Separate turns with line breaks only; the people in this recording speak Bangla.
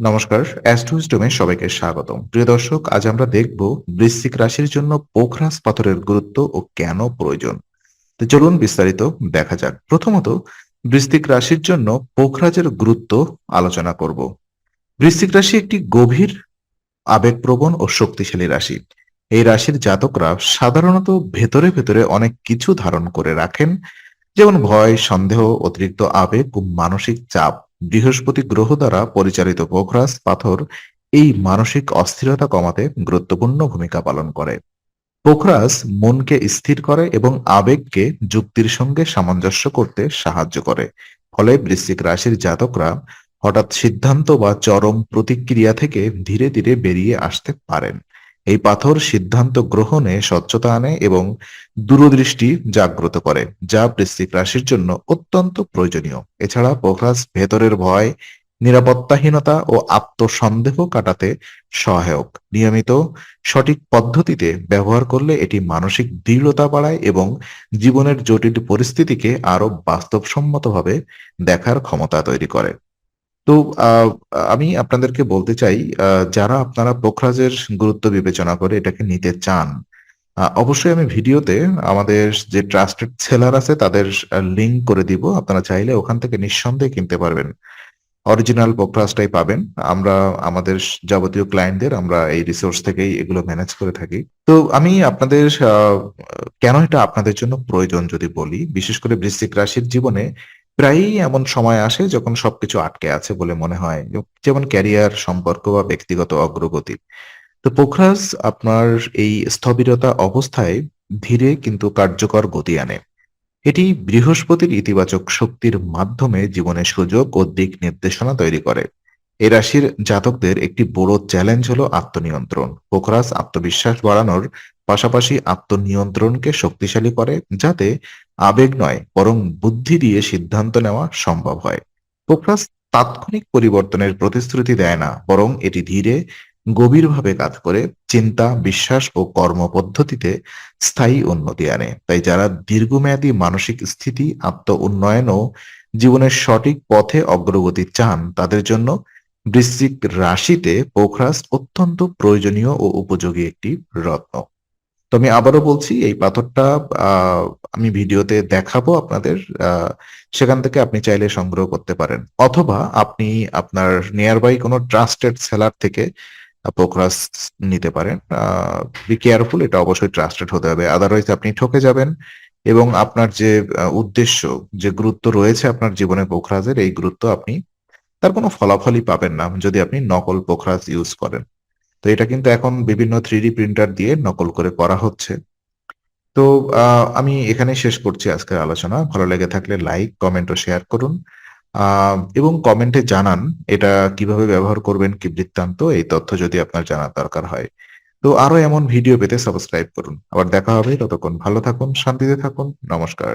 নমস্কার, অ্যাস্ট্রোইস্টমে সবাইকে স্বাগতম। প্রিয় দর্শক, আজ আমরা দেখব বৃশ্চিক রাশির জন্য পোখরাজ পাথরের গুরুত্ব ও কেন প্রয়োজন। তো চলুন বিস্তারিত দেখা যাক। প্রথমত, বৃশ্চিক রাশির জন্য পোখরাজের গুরুত্ব আলোচনা করব। বৃশ্চিক রাশি একটি গভীর, আবেগপ্রবণ ও শক্তিশালী রাশি। এই রাশির জাতকরা সাধারণত ভেতরে ভেতরে অনেক কিছু ধারণ করে রাখেন, যেমন ভয়, সন্দেহ, অতিরিক্ত আবেগ ও মানসিক চাপ। বৃহস্পতি গ্রহ দ্বারা পরিচালিত পোখরাজ পাথর এই মানসিক অস্থিরতা কমাতে গুরুত্বপূর্ণ ভূমিকা পালন করে। পোখরাজ মনকে স্থির করে এবং আবেগকে যুক্তির সঙ্গে সামঞ্জস্য করতে সাহায্য করে। ফলে বৃশ্চিক রাশির জাতকরা হঠাৎ সিদ্ধান্ত বা চরম প্রতিক্রিয়া থেকে ধীরে ধীরে বেরিয়ে আসতে পারেন। এই পাথর সিদ্ধান্ত গ্রহণে স্বচ্ছতা আনে এবং দূরদৃষ্টি জাগ্রত করে, যা বৃশ্চিক রাশির জন্য অত্যন্ত প্রয়োজনীয়। এছাড়া পোখরাজ ভেতরের ভয়, নিরাপত্তাহীনতা ও আত্মসন্দেহ কাটাতে সহায়ক। নিয়মিত সঠিক পদ্ধতিতে ব্যবহার করলে এটি মানসিক দৃঢ়তা বাড়ায় এবং জীবনের জটিল পরিস্থিতিকে আরো বাস্তবসম্মতভাবে দেখার ক্ষমতা তৈরি করে। তো আহ, আমি আপনাদেরকে বলতে চাই, যারা আপনারা পোখরাজের গুরুত্ব বিবেচনা করে এটাকে নিতে চান, অবশ্যই আমি ভিডিওতে আমাদের যে ট্রাস্টেড সেলার আছে তাদের লিংক করে দিব। আপনারা চাইলে ওখান থেকে নিঃসন্দেহে কিনতে পারবেন। অরিজিনাল পোকরাজটাই পাবেন। আমরা আমাদের যাবতীয় ক্লায়েন্টদের আমরা এই রিসোর্স থেকেই এগুলো ম্যানেজ করে থাকি। তো আমি আপনাদের কেন এটা আপনাদের জন্য প্রয়োজন যদি বলি, বিশেষ করে বৃশ্চিক রাশির জীবনে প্রায়ই এমন সময় আসে যখন সবকিছু আটকে আছে বলে মনে হয়, যেমন ক্যারিয়ার, সম্পর্ক বা ব্যক্তিগত অগ্রগতি। তো পোখরাজ আপনার এই স্থবিরতা অবস্থায় ধীরে কিন্তু কার্যকর গতি আনে। এটি বৃহস্পতির ইতিবাচক শক্তির মাধ্যমে জীবনের সুযোগ ও দিক নির্দেশনা তৈরি করে। এই রাশির জাতকদের একটি বড় চ্যালেঞ্জ হলো আত্মনিয়ন্ত্রণ। পোখরাজ আত্মবিশ্বাস বাড়ানোর পাশাপাশি আত্মনিয়ন্ত্রণকে শক্তিশালী করে, যাতে আবেগ নয় বরং বুদ্ধি দিয়ে সিদ্ধান্ত নেওয়া সম্ভব হয়। পোখরাজ তাৎক্ষণিক পরিবর্তনের প্রতিশ্রুতি দেয় না, বরং এটি ধীরে গভীরভাবে কাজ করে চিন্তা, বিশ্বাস ও কর্মপদ্ধতিতে স্থায়ী উন্নতি আনে। তাই যারা দীর্ঘমেয়াদী মানসিক স্থিতি, আত্ম উন্নয়ন ও জীবনের সঠিক পথে অগ্রগতি চান, তাদের জন্য বৃশ্চিক রাশিতে পোখরাজ অত্যন্ত প্রয়োজনীয় ও উপযোগী একটি রত্ন। তো আমি আবারও বলছি, এই পাথরটা আহ, আমি ভিডিওতে দেখাবো আপনাদের। আহ, সেখান থেকে আপনি চাইলে সংগ্রহ করতে পারেন, অথবা আপনি আপনার নিয়ার বাই কোনো ট্রাস্টেড সেলার থেকে পোকরাস নিতে পারেন। বি কেয়ারফুল, এটা অবশ্যই ট্রাস্টেড হতে হবে, আদারওয়াইজ আপনি ঠকে যাবেন এবং আপনার যে উদ্দেশ্য, যে গুরুত্ব রয়েছে আপনার জীবনে পোখরাজের, এই গুরুত্ব আপনি তার কোনো ফলাফলই পাবেন না যদি আপনি নকল পোখরাজ ইউজ করেন। তো এটা কিন্তু এখন বিভিন্ন 3D প্রিন্টার দিয়ে নকল করে করা হচ্ছে। তো আমি এখানে শেষ করছি আজকের আলোচনা। ভালো লেগে থাকলে লাইক, কমেন্ট ও শেয়ার করুন। এবং কমেন্টে জানান এটা কিভাবে ব্যবহার করবেন, কি বৃত্তান্ত, এই তথ্য যদি আপনার জানার দরকার হয়। তো আরো এমন ভিডিও পেতে সাবস্ক্রাইব করুন। আবার দেখা হবে, ততক্ষণ ভালো থাকুন, শান্তিতে থাকুন। নমস্কার।